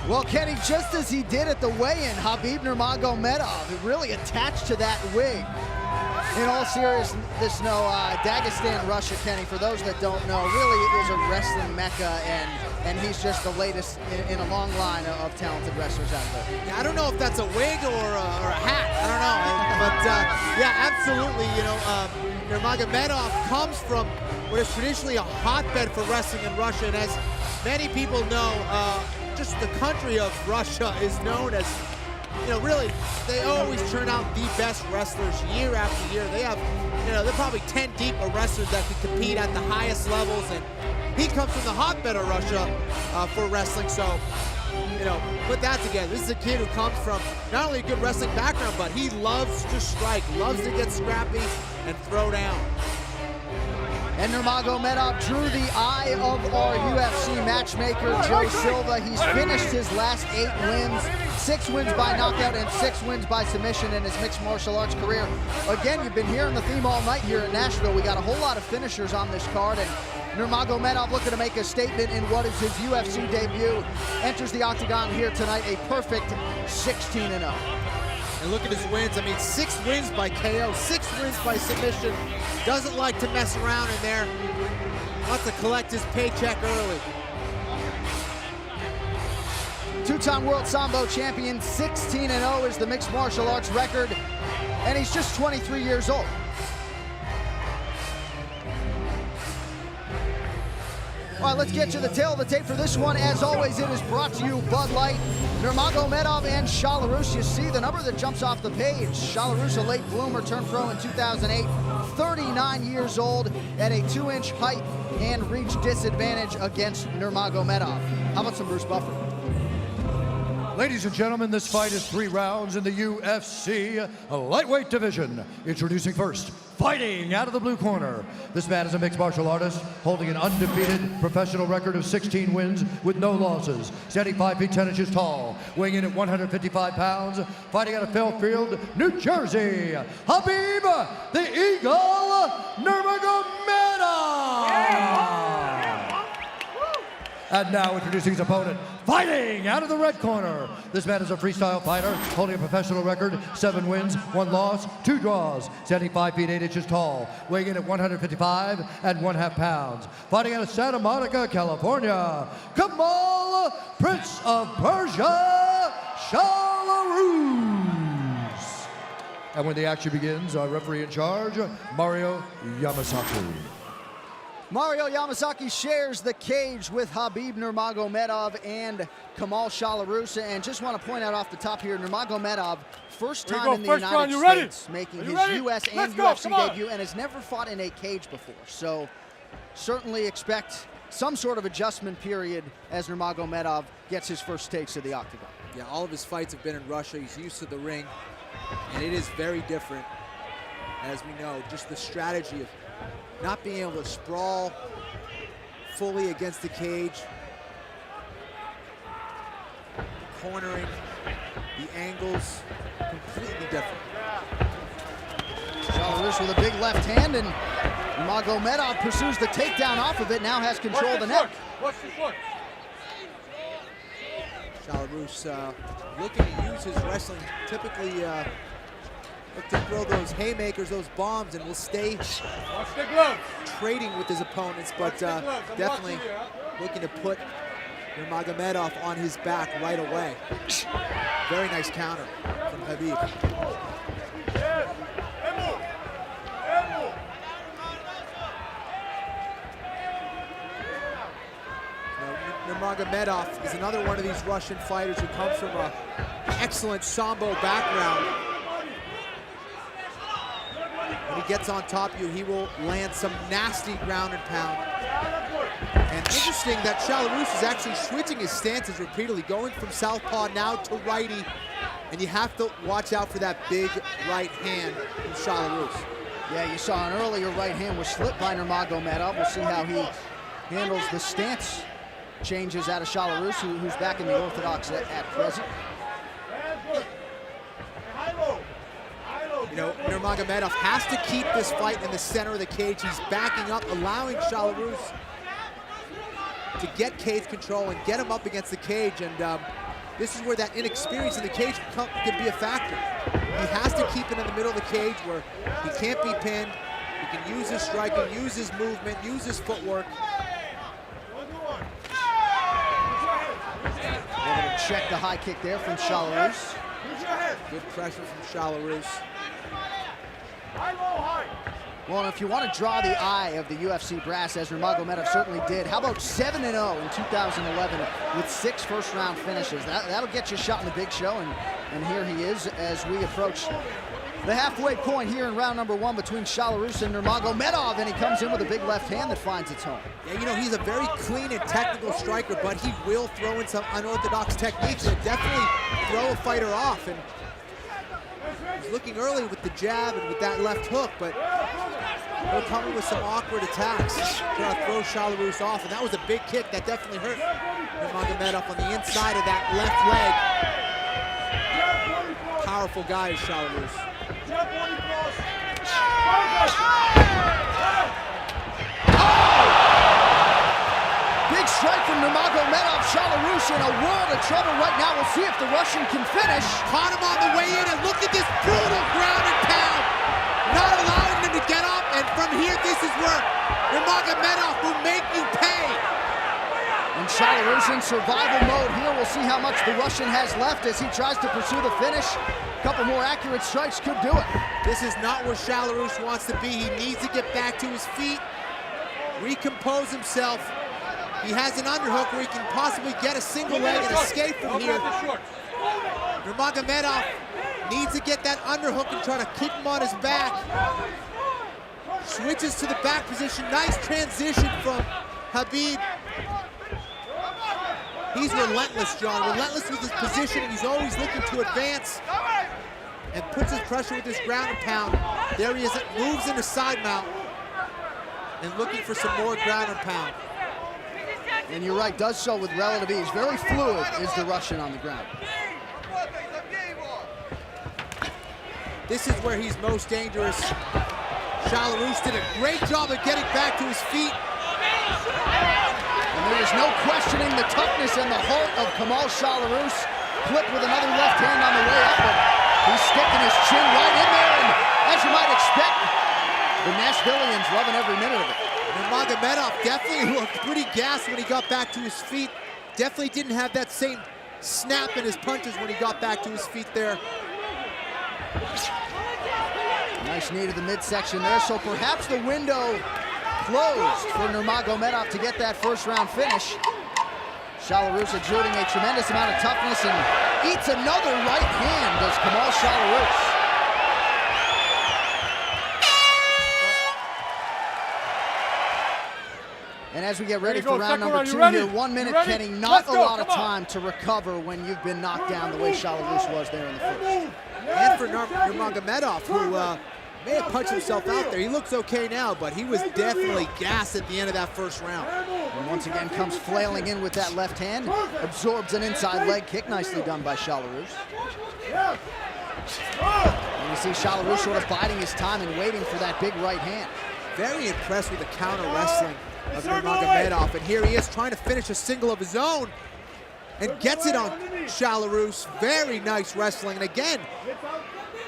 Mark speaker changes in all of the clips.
Speaker 1: Well, Kenny, just as he did at the weigh-in, Khabib Nurmagomedov really attached to that wig. In all seriousness, no, Dagestan, Russia, Kenny, for those that don't know, really is a wrestling mecca, and he's just the latest in a long line of talented wrestlers out there.
Speaker 2: Yeah, I don't know if that's a wig or a hat. I don't know, but yeah, absolutely. You know, Nurmagomedov comes from what is traditionally a hotbed for wrestling in Russia, and as many people know, just the country of Russia is known as, you know, really, they always turn out the best wrestlers year after year. They have, you know, they're probably 10 deep of wrestlers that can compete at the highest levels, and he comes from the hotbed of Russia for wrestling. So, you know, put that together. This is a kid who comes from not only a good wrestling background, but he loves to strike, loves to get scrappy and throw down.
Speaker 1: And Nurmagomedov drew the eye of our UFC matchmaker, Joe Silva. He's finished his last 8 wins, 6 wins by knockout and 6 wins by submission in his mixed martial arts career. Again, you've been hearing the theme all night here in Nashville. We got a whole lot of finishers on this card, and Nurmagomedov looking to make a statement in what is his UFC debut. Enters the octagon here tonight, a perfect 16-0.
Speaker 2: And look at his wins. I mean, 6 wins by KO, 6 wins by submission. Doesn't like to mess around in there. Wants to collect his paycheck early.
Speaker 1: 2-time world Sambo champion, 16-0 is the mixed martial arts record, and he's just 23 years old. All right, let's get to the tail of the tape for this one. As always, it is brought to you Bud Light. Nurmagomedov and Shalarus, you see the number that jumps off the page. Shalarus, a late bloomer, turned pro in 2008, 39 years old, at a 2-inch height and reach disadvantage against Nurmagomedov. How about some Bruce Buffer?
Speaker 3: Ladies and gentlemen, this fight is 3 rounds in the UFC lightweight division. Introducing first, fighting out of the blue corner. This man is a mixed martial artist, holding an undefeated professional record of 16 wins with no losses. Standing 5 feet 10 inches tall, weighing in at 155 pounds, fighting out of Fairfield, New Jersey, Hhabib, the Eagle, Nurmagomedov! And now introducing his opponent, fighting out of the red corner. This man is a freestyle fighter, holding a professional record, 7 wins, 1 loss, 2 draws, standing 5 feet 8 inches tall, weighing in at 155 and 1/2 pounds. Fighting out of Santa Monica, California, Kamal, Prince of Persia, Shalarus. And when the action begins, our referee in charge, Mario Yamasaki.
Speaker 1: Mario Yamasaki shares the cage with Khabib Nurmagomedov and Kamal Shalarus. And just want to point out off the top here, Nurmagomedov, first time in the United States, making his US and UFC debut, and has never fought in a cage before. So certainly expect some sort of adjustment period as Nurmagomedov gets his first taste of the octagon.
Speaker 2: Yeah, all of his fights have been in Russia. He's used to the ring, and it is very different, as we know, just the strategy of not being able to sprawl fully against the cage, the cornering, the angles, completely different.
Speaker 1: Shalarus with a big left hand, and Nurmagomedov pursues the takedown off of it, now has control of the neck.
Speaker 4: Watch the foot.
Speaker 2: Shalarus looking to use his wrestling, typically look to throw those haymakers, those bombs, and will stay trading with his opponents, but definitely looking to put Nurmagomedov on his back right away. Very nice counter from Khabib. Nurmagomedov is another one of these Russian fighters who comes from an excellent Sambo background. When he gets on top of you, he will land some nasty ground and pound. And interesting that Shalarus is actually switching his stances repeatedly, going from southpaw now to righty. And you have to watch out for that big right hand from Shalarus.
Speaker 1: Yeah, you saw an earlier right hand was slipped by Nurmagomedov. We'll see how he handles the stance changes out of Shalarus, who's back in the orthodox at present.
Speaker 2: You know, Nurmagomedov has to keep this fight in the center of the cage. He's backing up, allowing Shalarus to get cage control and get him up against the cage. And this is where that inexperience in the cage can be a factor. He has to keep it in the middle of the cage where he can't be pinned. He can use his striking, use his movement, use his footwork.
Speaker 1: Check the high kick there from Chalarus.
Speaker 2: Good pressure from Chalarus.
Speaker 1: Well, and if you want to draw the eye of the UFC brass, as Nurmagomedov certainly did, how about 7-0 in 2011 with 6 first-round finishes? That'll get you a shot in the big show, and here he is as we approach the halfway point here in round number 1 between Chalarus and Nurmagomedov, and he comes in with a big left hand that finds its home.
Speaker 2: Yeah, you know, he's a very clean and technical striker, but he will throw in some unorthodox techniques that definitely throw a fighter off. And he's looking early with the jab and with that left hook, but he'll come in with some awkward attacks, trying to throw Chalarus off, and that was a big kick that definitely hurt Nurmagomedov on the inside of that left leg. Powerful guy is Chalarus.
Speaker 1: Big strike from Nurmagomedov. Chalarus in a world of trouble right now. We'll see if the Russian can finish.
Speaker 2: Caught him on the way in, and look at this brutal ground and pound. Not allowing him to get up, and from here, this is where Nurmagomedov will make you pay.
Speaker 1: And Chalarus in survival mode here. We'll see how much the Russian has left as he tries to pursue the finish. A couple more accurate strikes could do it.
Speaker 2: This is not where Chalarus wants to be. He needs to get back to his feet, recompose himself. He has an underhook where he can possibly get a single leg and escape from here. Nurmagomedov needs to get that underhook and try to keep him on his back. Switches to the back position. Nice transition from Khabib. He's relentless, John. Relentless with his positioning. He's always looking to advance and puts his pressure with his ground and pound. There he is. Moves into side mount and looking for some more ground and pound.
Speaker 1: And you're right, does so with relative ease. Very fluid is the Russian on the ground.
Speaker 2: This is where he's most dangerous. Chalarus did a great job of getting back to his feet.
Speaker 1: And there is no questioning the toughness and the heart of Kamal Chalarus. Clipped with another left hand on the way up, but he's sticking his chin right in there, and as you might expect, the Nashvillians loving every minute of it.
Speaker 2: Nurmagomedov definitely looked pretty gassed when he got back to his feet. Definitely didn't have that same snap in his punches when he got back to his feet there.
Speaker 1: Nice knee to the midsection there, so perhaps the window closed for Nurmagomedov to get that first round finish. Chalarus exerting a tremendous amount of toughness and eats another right hand as Kamal Chalarus. And as we get ready for round number 2 here, 1 minute, Kenny, not a lot of time to recover when you've been knocked down the way Chalarus was there in the first.
Speaker 2: And for Nurmagomedov, who may have punched himself out there. He looks okay now, but he was definitely gassed at the end of that first round.
Speaker 1: And once again comes flailing in with that left hand, absorbs an inside leg kick, nicely done by Chalarus. And you see Chalarus sort of biding his time and waiting for that big right hand.
Speaker 2: Very impressed with the counter wrestling of Nurmagomedov, and here he is trying to finish a single of his own and gets it on Chalarus. Very nice wrestling, and again,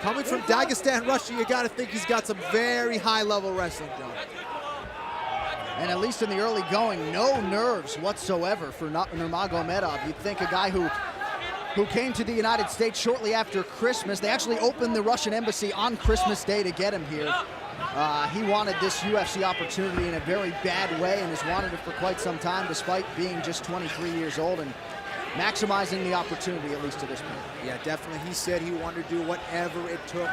Speaker 2: coming from Dagestan, Russia, you got to think he's got some very high-level wrestling, John.
Speaker 1: And at least in the early going, no nerves whatsoever for Nurmagomedov. You'd think a guy who came to the United States shortly after Christmas. They actually opened the Russian embassy on Christmas Day to get him here. He wanted this UFC opportunity in a very bad way and has wanted it for quite some time, despite being just 23 years old and maximizing the opportunity, at least to this point.
Speaker 2: Yeah, definitely. He said he wanted to do whatever it took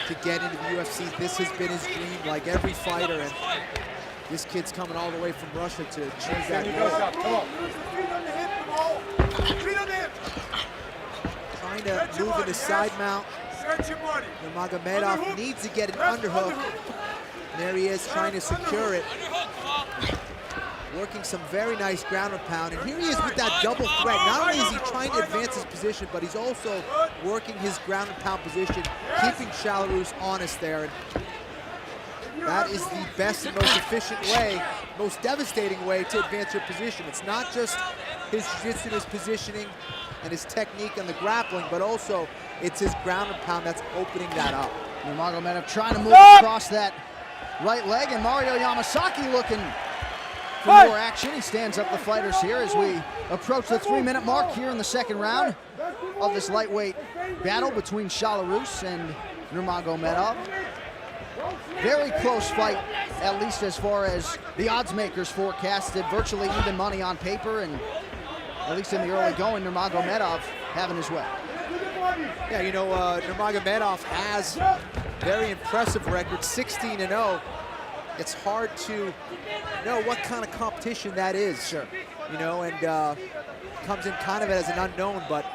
Speaker 2: to get into the UFC. This has been his dream, like every fighter, and this kid's coming all the way from Russia to achieve that goal. Trying to move into side mount. Nurmagomedov needs to get an underhook. And there he is trying to secure it. Working some very nice ground and pound. And here he is with that double threat. Not only is he trying to advance his position, but he's also working his ground and pound position, keeping Chalarus honest there. And that is the best and most efficient way, most devastating way to advance your position. It's not just his jiu-jitsu, his positioning, and his technique and the grappling, but also it's his ground and pound that's opening that up.
Speaker 1: Nurmagomedov trying to move across that right leg, and Mario Yamasaki looking for more action. He stands up the fighters here as we approach the 3-minute mark here in the second round of this lightweight battle between Shalarus and Nurmagomedov. Very close fight, at least as far as the odds makers forecasted. Virtually even money on paper, and at least in the early going, Nurmagomedov having his way.
Speaker 2: Yeah, you know, Nurmagomedov has very impressive record, 16-0. It's hard to know what kind of competition that is.
Speaker 1: Sure.
Speaker 2: You know, and comes in kind of as an unknown, but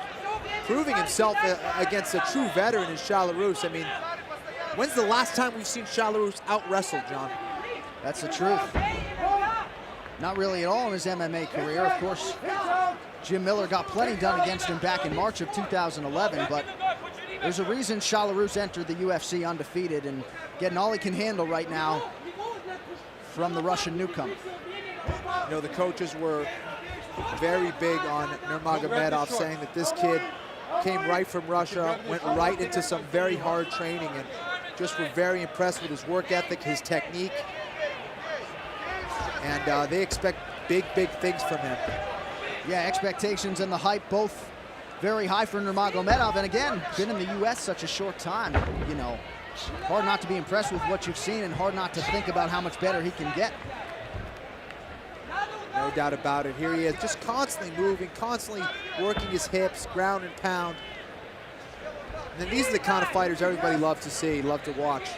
Speaker 2: proving himself against a true veteran in Shalarus. I mean, when's the last time we've seen Shalarus out-wrestle, John?
Speaker 1: That's the truth. Not really at all in his MMA career. Of course, Jim Miller got plenty done against him back in March of 2011, but there's a reason Shalarus entered the UFC undefeated and getting all he can handle right now from the Russian newcomer.
Speaker 2: You know, the coaches were very big on Nurmagomedov, saying that this kid came right from Russia, went right into some very hard training, and just were very impressed with his work ethic, his technique, and they expect big things from him.
Speaker 1: Yeah, expectations and the hype both very high for Nurmagomedov, and again, been in the U.S. such a short time, you know. Hard not to be impressed with what you've seen and hard not to think about how much better he can get.
Speaker 2: No doubt about it. Here he is, just constantly moving, constantly working his hips, ground and pound. And then these are the kind of fighters everybody loves to see, love to watch.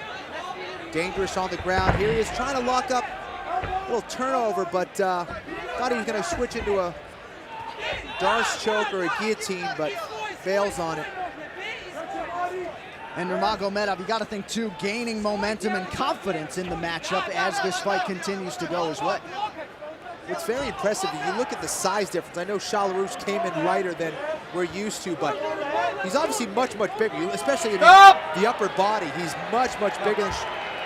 Speaker 2: Dangerous on the ground. Here he is trying to lock up a little turnover, but thought he was going to switch into a Darce choke or a guillotine, but fails on it.
Speaker 1: And Nurmagomedov, you got to think too, gaining momentum and confidence in the matchup as this fight continues to go his way.
Speaker 2: It's very impressive. If you look at the size difference, I know Shalarus came in lighter than we're used to, but he's obviously much bigger, especially in the upper body. He's much bigger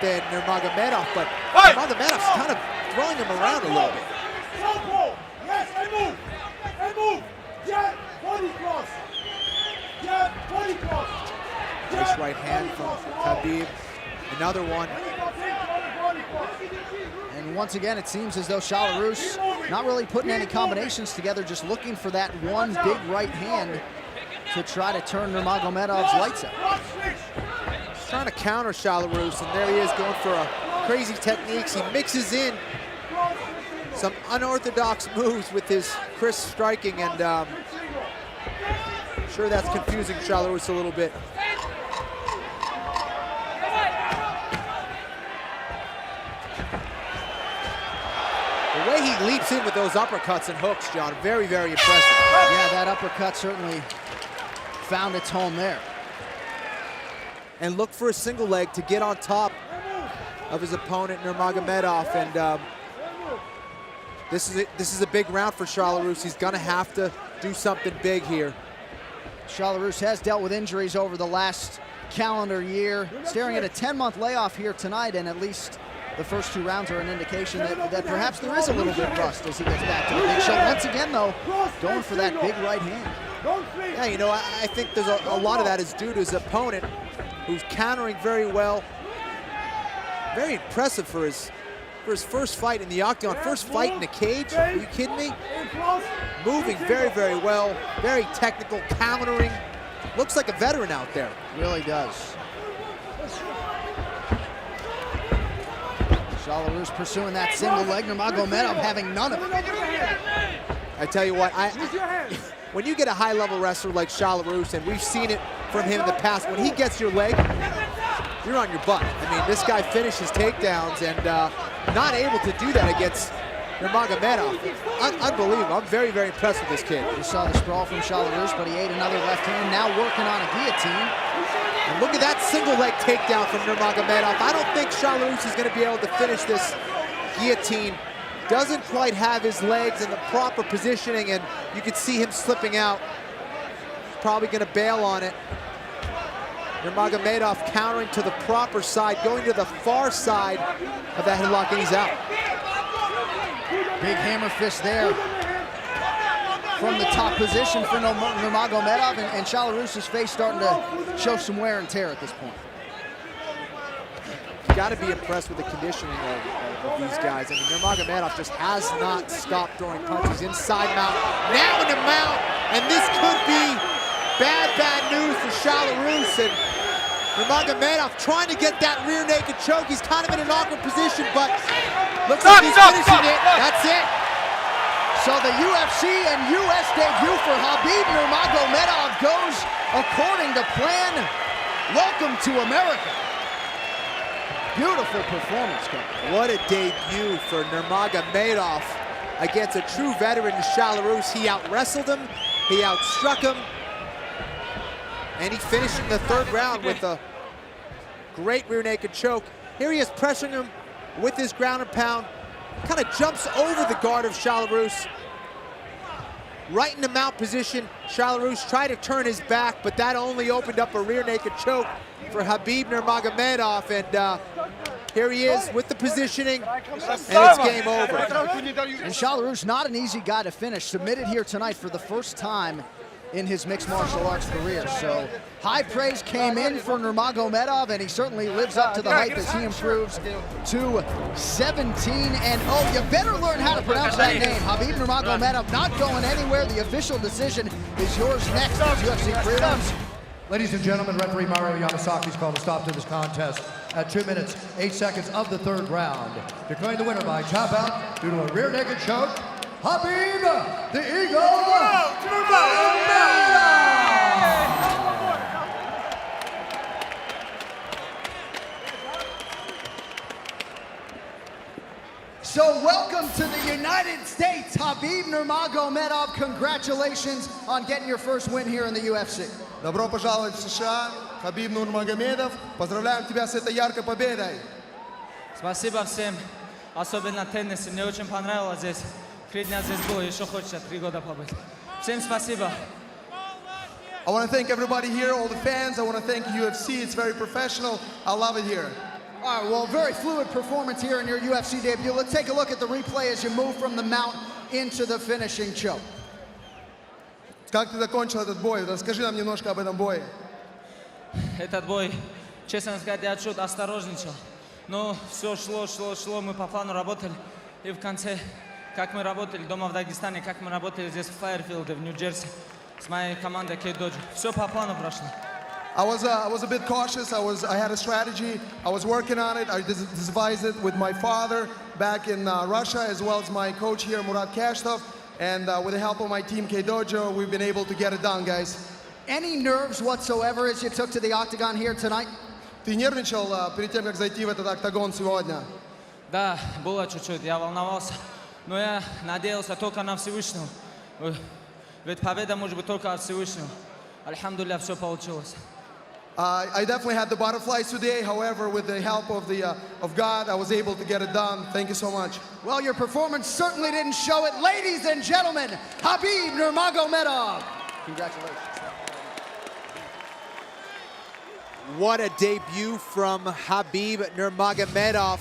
Speaker 2: than Nurmagomedov, but Nurmagomedov's kind of throwing him around a little bit.
Speaker 4: Yes, and move. Get body cross. Get body cross.
Speaker 2: Nice right hand from Khabib. Another one.
Speaker 1: And once again, it seems as though Shalarus not really putting any combinations together, just looking for that one big right hand to try to turn Nurmagomedov's lights out.
Speaker 2: He's trying to counter Shalarus, and there he is going for crazy techniques. He mixes in some unorthodox moves with his crisp striking, and I'm sure that's confusing Shalarus a little bit. The way he leaps in with those uppercuts and hooks, John, very impressive.
Speaker 1: Yeah, that uppercut certainly found its home there.
Speaker 2: And look for a single leg to get on top of his opponent, Nurmagomedov, and this is a big round for Shalarus. He's gonna have to do something big here.
Speaker 1: Shalarus has dealt with injuries over the last calendar year, staring at a 10-month layoff here tonight, and at least the first 2 rounds are an indication that perhaps there is a little bit of rust as he gets back to the big show. Once again, though, going for that big right hand.
Speaker 2: Yeah, you know, I think there's a lot of that is due to his opponent, who's countering very well. Very impressive for his first fight in the octagon, first fight in the cage. Are you kidding me? Moving very well, very technical, countering. Looks like a veteran out there.
Speaker 1: Really does. Shalarus pursuing that single leg, Nurmagomedov having none of it.
Speaker 2: I tell you what, when you get a high-level wrestler like Shalarus, and we've seen it from him in the past, when he gets your leg, you're on your butt. I mean, this guy finishes takedowns, and not able to do that against Nurmagomedov. Unbelievable. I'm very impressed with this kid.
Speaker 1: You saw the sprawl from Shalarus, but he ate another left hand, now working on a guillotine.
Speaker 2: And look at that single leg takedown from Nurmagomedov. I don't think Shalarus is going to be able to finish this guillotine. Doesn't quite have his legs in the proper positioning, and you can see him slipping out. He's probably going to bail on it. Nurmagomedov countering to the proper side, going to the far side of that headlock, and he's out.
Speaker 1: Big hammer fist there from the top position for Nurmagomedov, and Shalarous's face starting to show some wear and tear at this point.
Speaker 2: You got to be impressed with the conditioning of these guys. I mean, Nurmagomedov just has not stopped throwing punches inside mount, now into mount, and this could be bad news for Shalarous. And Nurmagomedov trying to get that rear naked choke. He's kind of in an awkward position, but looks like he's finishing it. That's it.
Speaker 1: So the UFC and US debut for Khabib Nurmagomedov goes according to plan. Welcome to America. Beautiful performance, Coach.
Speaker 2: What a debut for Nurmagomedov against a true veteran, Shalarous. He out-wrestled him, he outstruck him, and he finished in the third round with a great rear naked choke. Here he is pressuring him with his ground and pound. Kind of jumps over the guard of Shalarous. Right in the mount position, Shalarous tried to turn his back, but that only opened up a rear naked choke for Khabib Nurmagomedov, and here he is with the positioning, and it's game over.
Speaker 1: And Shalarous, not an easy guy to finish, submitted here tonight for the first time in his mixed martial arts career. So high praise came in for Nurmagomedov, and he certainly lives up to the hype as he improves to 17-0. You better learn how to pronounce that name. Khabib Nurmagomedov not going anywhere. The official decision is yours next as UFC prelims.
Speaker 3: Ladies and gentlemen, referee Mario Yamasaki's called a stop to this contest at 2 minutes, 8 seconds of the third round. Declaring the winner by tap out due to a rear naked choke, Khabib, the Eagle Nurmagomedov!
Speaker 1: So welcome to the United States, Khabib Nurmagomedov. Congratulations on getting your first win here in the UFC.
Speaker 5: Добро пожаловать в США, Хабиб Нурмагомедов. Поздравляем тебя с этой яркой победой.
Speaker 6: Спасибо всем, особенно теннисе. Мне очень понравилось здесь. 3 дня здесь было, еще хочется 3 года побыть. Всем спасибо.
Speaker 5: I want to thank everybody here, all the fans. I want to thank UFC. It's very professional. I love it here.
Speaker 1: All right, well, very fluid performance here in your UFC debut. Let's take a look at the replay as you move from the mount into the finishing choke.
Speaker 5: Как ты закончил этот бой? Расскажи нам немножко об этом бое.
Speaker 6: Этот бой, честно сказать, я чуть осторожничал. Но все шло, мы по плану работали. И в конце, как мы работали дома в Дагестане, как мы работали здесь в Файерфилде, в Нью-Джерси, с моей командой K-Dojo. Все по плану прошло.
Speaker 5: I was a bit cautious. I had a strategy. I was working on it. I devised it with my father back in Russia, as well as my coach here, Murat Kashtov. And with the help of my team, K-Dojo, we've been able to get it done, guys.
Speaker 1: Any nerves whatsoever as you took to the octagon here tonight?
Speaker 5: Ты нервничал перед тем, как зайти в этот октагон сегодня?
Speaker 6: Да, было чуть-чуть, я волновался. Но я надеялся только на Всевышнего. Ведь победа может быть только от Всевышнего. Альхамдулилля, все получилось.
Speaker 5: I definitely had the butterflies today. However, with the help of God, I was able to get it done. Thank you so much.
Speaker 1: Well, your performance certainly didn't show it. Ladies and gentlemen, Khabib Nurmagomedov. Congratulations.
Speaker 2: What a debut from Khabib Nurmagomedov.